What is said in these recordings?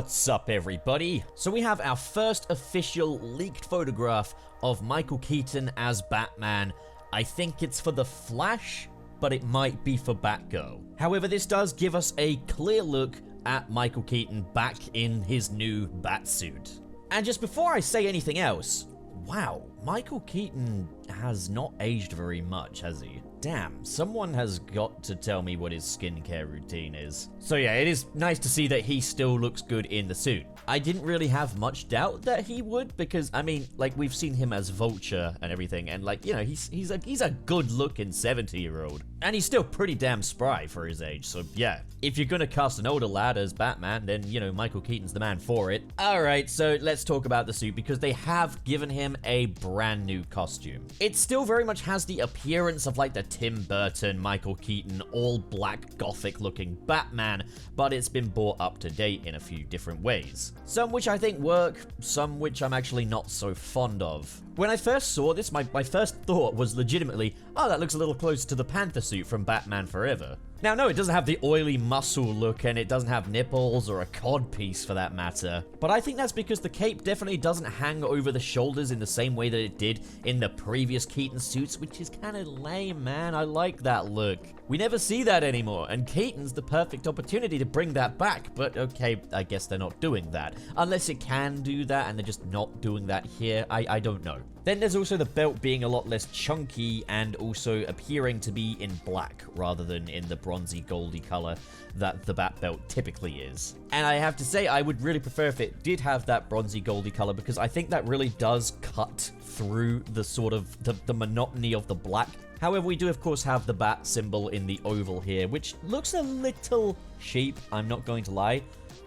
What's up, everybody? So we have our first official leaked photograph of Michael Keaton as Batman. I think it's for The Flash, but it might be for Batgirl. However, this does give us a clear look at Michael Keaton back in his new Batsuit. And just before I say anything else, wow, Michael Keaton has not aged very much, has he? Damn, someone has got to tell me what his skincare routine is. So yeah, it is nice to see that he still looks good in the suit. I didn't really have much doubt that he would, because, I mean, like, we've seen him as Vulture and everything, and, like, you know, he's a good-looking 70-year-old. And he's still pretty damn spry for his age, so yeah. If you're gonna cast an older lad as Batman, then, you know, Michael Keaton's the man for it. Alright, so let's talk about the suit, because they have given him a brand new costume. It still very much has the appearance of, like, the Tim Burton, Michael Keaton, all-black, gothic-looking Batman, but it's been brought up to date in a few different ways. Some which I think work, some which I'm actually not so fond of. When I first saw this, my first thought was legitimately, oh, that looks a little close to the Panther suit from Batman Forever. Now, no, it doesn't have the oily muscle look, and it doesn't have nipples or a codpiece for that matter. But I think that's because the cape definitely doesn't hang over the shoulders in the same way that it did in the previous Keaton suits, which is kind of lame, man. I like that look. We never see that anymore, and Keaton's the perfect opportunity to bring that back, but okay, I guess they're not doing that. Unless it can do that, and they're just not doing that here, I don't know. Then there's also the belt being a lot less chunky and also appearing to be in black rather than in the bronzy goldy color that the Bat belt typically is. And I have to say, I would really prefer if it did have that bronzy goldy color, because I think that really does cut through the sort of the monotony of the black. However, we do of course have the Bat symbol in the oval here, which looks a little cheap, I'm not going to lie.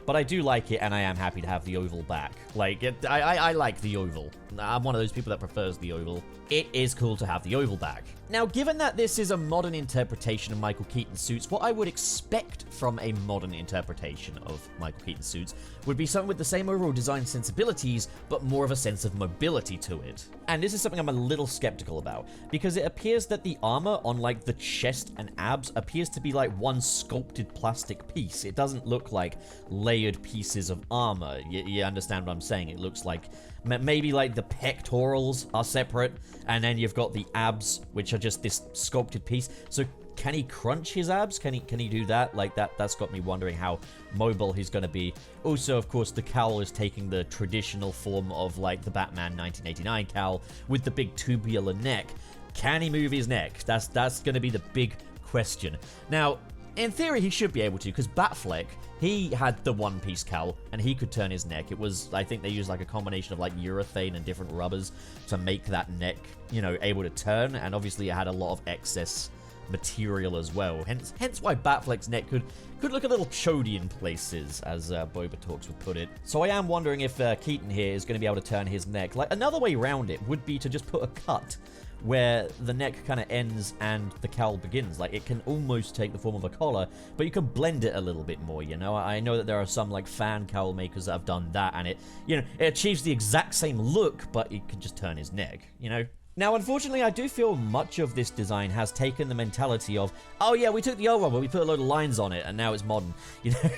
But I do like it, and I am happy to have the oval back. Like, I like the oval. I'm one of those people that prefers the oval. It is cool to have the oval back. Now, given that this is a modern interpretation of Michael Keaton's suits, what I would expect from a modern interpretation of Michael Keaton's suits would be something with the same overall design sensibilities, but more of a sense of mobility to it. And this is something I'm a little skeptical about, because it appears that the armor on, like, the chest and abs appears to be like one sculpted plastic piece. It doesn't look like layered pieces of armor. You understand what I'm saying? It looks like maybe like the pectorals are separate, and then you've got the abs, which are just this sculpted piece. So can he crunch his abs? Can he do that? Like, that's got me wondering how mobile he's gonna be. Also, of course, the cowl is taking the traditional form of, like, the Batman 1989 cowl with the big tubular neck. Can he move his neck? That's gonna be the big question. Now, in theory, he should be able to, because Batfleck, he had the one-piece cowl, and he could turn his neck. It was, I think they used like a combination of like urethane and different rubbers to make that neck, you know, able to turn, and obviously it had a lot of excess material as well. Hence why Batfleck's neck could look a little chody in places, as Boba Talks would put it. So I am wondering if Keaton here is going to be able to turn his neck. Like, another way around it would be to just put a cut where the neck kind of ends and the cowl begins. Like, it can almost take the form of a collar, but you can blend it a little bit more, you know? I know that there are some, like, fan cowl makers that have done that, and it, you know, it achieves the exact same look, but it can just turn his neck, you know? Now, unfortunately, I do feel much of this design has taken the mentality of, oh yeah, we took the old one, but we put a load of lines on it, and now it's modern, you know?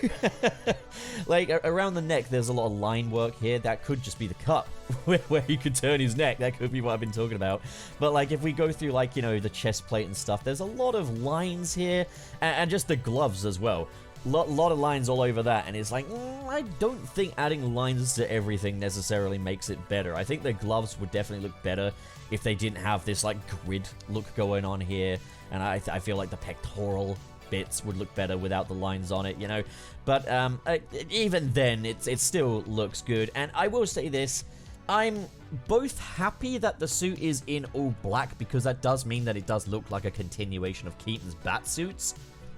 Like, around the neck, there's a lot of line work here. That could just be the cut, where he could turn his neck. That could be what I've been talking about. But, like, if we go through, like, you know, the chest plate and stuff, there's a lot of lines here, and just the gloves as well. Lot of lines all over that, and it's like, I don't think adding lines to everything necessarily makes it better. I think the gloves would definitely look better if they didn't have this, like, grid look going on here, and I feel like the pectoral bits would look better without the lines on it, you know? But even then, it still looks good, and I will say this, I'm both happy that the suit is in all black, because that does mean that it does look like a continuation of Keaton's Batsuits,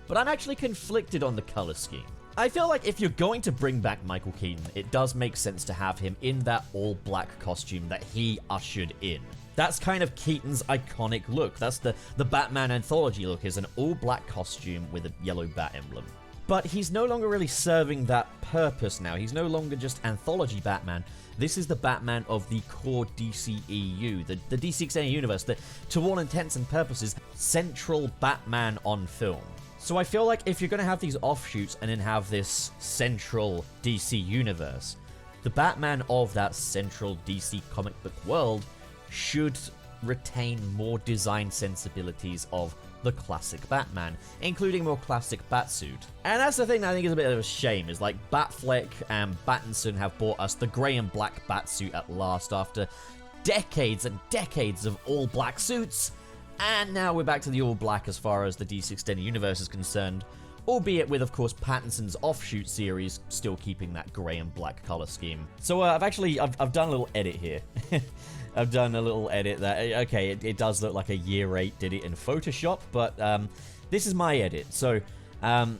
but I'm actually conflicted on the color scheme. I feel like if you're going to bring back Michael Keaton, it does make sense to have him in that all-black costume that he ushered in. That's kind of Keaton's iconic look. That's the Batman anthology look, is an all-black costume with a yellow bat emblem. But he's no longer really serving that purpose now. He's no longer just anthology Batman. This is the Batman of the core DCEU, the DC Extended Universe, the, to all intents and purposes, central Batman on film. So I feel like if you're going to have these offshoots and then have this central DC universe, the Batman of that central DC comic book world should retain more design sensibilities of the classic Batman, including more classic Batsuit. And that's the thing that I think is a bit of a shame, is like Batfleck and Pattinson have brought us the grey and black Batsuit at last after decades and decades of all black suits, and now we're back to the all black as far as the DC Extended Universe is concerned, albeit with, of course, Pattinson's offshoot series still keeping that grey and black color scheme. So I've done a little edit here. I've done a little edit that, okay, it does look like a year 8 did it in Photoshop, but this is my edit. So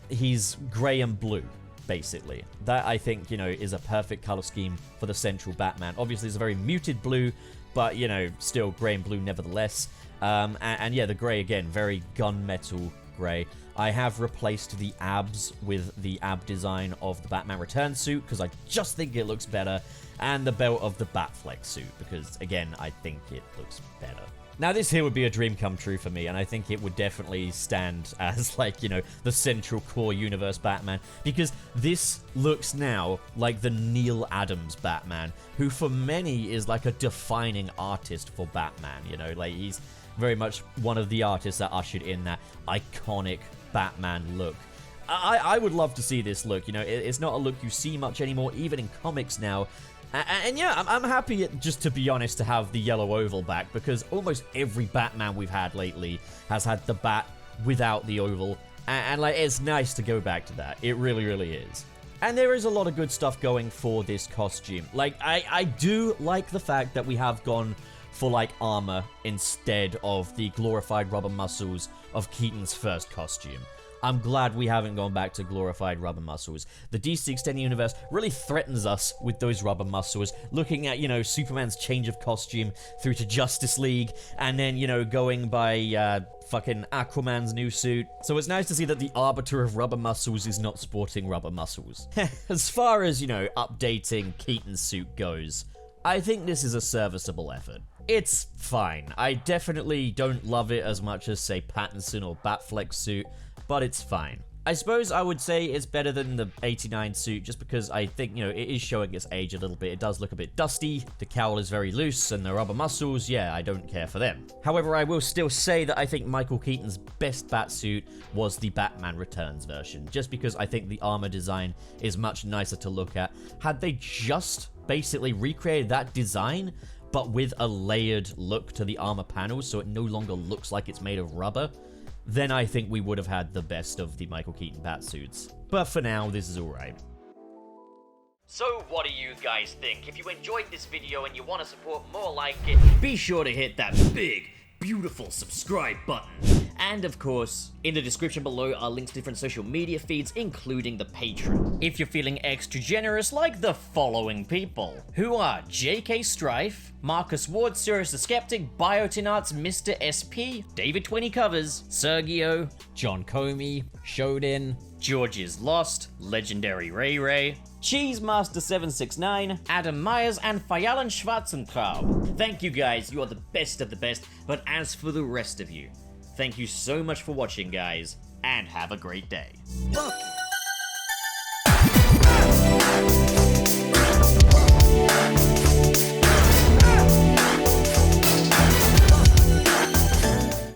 he's grey and blue, basically. That, I think, you know, is a perfect color scheme for the central Batman. Obviously, it's a very muted blue, but, you know, still grey and blue nevertheless. And yeah, the grey, again, very gunmetal grey. I have replaced the abs with the ab design of the Batman Returns suit, because I just think it looks better, and the belt of the Batfleck suit, because, again, I think it looks better. Now, this here would be a dream come true for me, and I think it would definitely stand as, like, you know, the central core universe Batman, because this looks now like the Neil Adams Batman, who for many is like a defining artist for Batman, you know, like he's very much one of the artists that ushered in that iconic Batman look. I would love to see this look, you know, it's not a look you see much anymore, even in comics now. And yeah, I'm happy, just to be honest, to have the yellow oval back, because almost every Batman we've had lately has had the bat without the oval, and like, it's nice to go back to that. It really, really is. And there is a lot of good stuff going for this costume. Like, I do like the fact that we have gone for, like, armor instead of the glorified rubber muscles of Keaton's first costume. I'm glad we haven't gone back to glorified rubber muscles. The DC Extended Universe really threatens us with those rubber muscles, looking at, you know, Superman's change of costume through to Justice League, and then, you know, going by, fucking Aquaman's new suit. So it's nice to see that the arbiter of rubber muscles is not sporting rubber muscles. As far as, you know, updating Keaton's suit goes, I think this is a serviceable effort. It's fine. I definitely don't love it as much as, say, Pattinson or Batfleck's suit, but it's fine. I suppose I would say it's better than the 89 suit, just because I think, you know, it is showing its age a little bit. It does look a bit dusty, the cowl is very loose, and the rubber muscles, yeah, I don't care for them. However, I will still say that I think Michael Keaton's best Batsuit was the Batman Returns version, just because I think the armor design is much nicer to look at. Had they just basically recreated that design, but with a layered look to the armor panels, so it no longer looks like it's made of rubber, then I think we would have had the best of the Michael Keaton Batsuits. But for now, this is alright. So what do you guys think? If you enjoyed this video and you want to support more like it, be sure to hit that big, beautiful subscribe button. And of course, in the description below are links to different social media feeds, including the Patreon. If you're feeling extra generous, like the following people, who are JK Strife, Marcus Ward, Sirius the Skeptic, Biotinarts, Mr. SP, David 20 Covers, Sergio, John Comey, Shodin, George is Lost, Legendary Ray Ray, Cheesemaster769, Adam Myers, and Fayalan Schwarzenkraut. Thank you guys, you are the best of the best, but as for the rest of you, thank you so much for watching, guys, and have a great day.